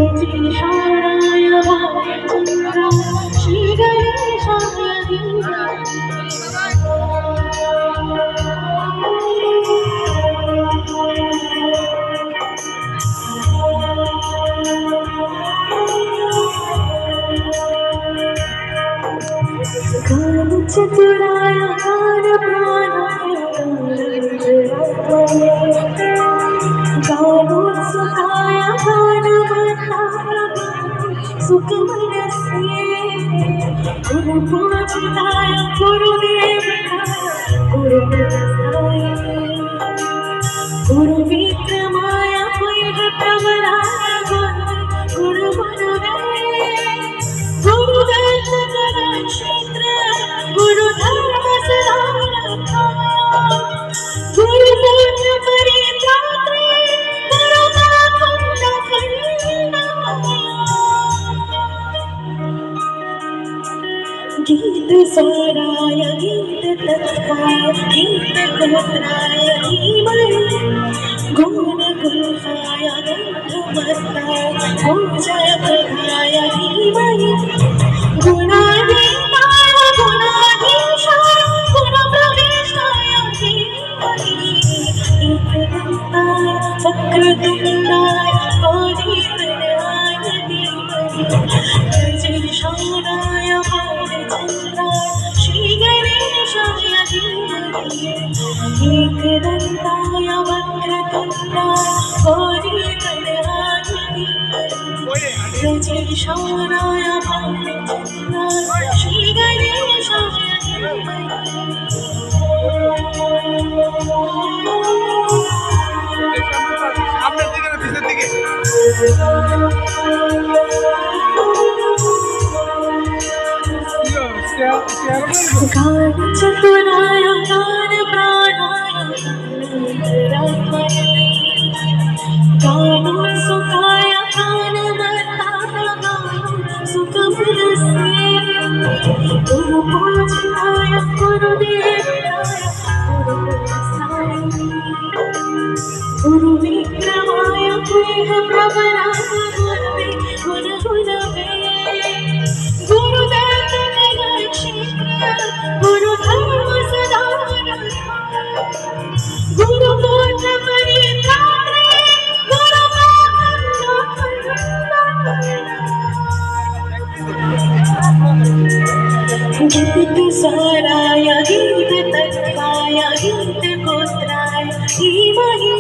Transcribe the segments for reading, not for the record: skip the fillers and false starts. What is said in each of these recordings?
रजनीशानाय भालचन्द्राय श्रीगणेशाय गानचतुराय गानप्राणाय गानोत्सुकाय गानवताय सुखमनसे गुरुपूजिताय गुरुदेवताय गुरुप्रसाय गुरुविक्रमाय वैभवराय गुरुगुरुवे गुरुदत्तगणक्षेत्र गुरुधर्म सदानता गुरुपुत्र परित्रात्रे गुरुकाकुण्ड गीत स्वराय गीत तत्वाय गीत गोत्राय धीमहि गुण गुहाय गन्धमस्ताय पूजय प्रदाय धीमहि गुणाधीनाय गुणाधीशाय गुणप्रविष्टाय धीमहि एकदन्ताय वक्रतुण्डाय गौरीतनयाय धीमहि रजनीशानाय भालचन्द्राय श्रीगणेशाय धीमहि एकदन्ताय वक्रतुण्डाय गौरीतनयाय धीमहि रजनीशानाय भालचन्द्राय श्रीगणेशाय আপনার দিকে না পিছের দিকে गानचतुराय गानप्राणाय गानोत्सुकाय गानवताय सुखमनसे गुरुपूजिताय गुरुदेवताय गुरुप्रसाय गुरुविक्रमाय वैभवराय गुरुगुरवे गुरुदत्तगणक्षेत्र गुरुधर्म सदानता गुरुपुत्र परित्रात्रे गीत स्वराय गीत तत्वाय गीत गोत्राय धीमहि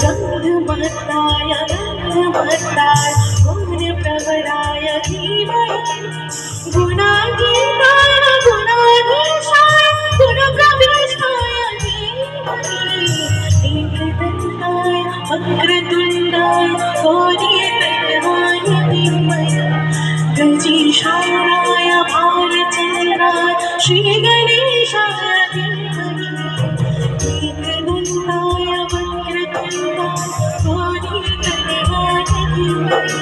गन्धमस्ताय गन्धमस्ताय गुणप्रवराय धीमहि गुणाधीनाय गुणाधीशाय गुणप्रविष्टाय धीमहि एकदन्ताय वक्रतुण्डाय गौरीतनयाय धीमहि रजनीशानाय भालचन्द्राय श्रीगणेशाय धीमहि एकदन्ताय वक्रतुण्डाय गौरीतनयाय धीमहि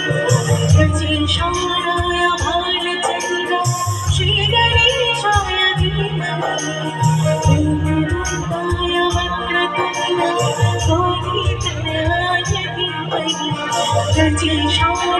रजनीशानाय भालचन्द्राय श्रीगणेशाय धीमहि एकदन्ताय वक्रतुण्डाय गौरीतनयाय धीमहि रजनीशानाय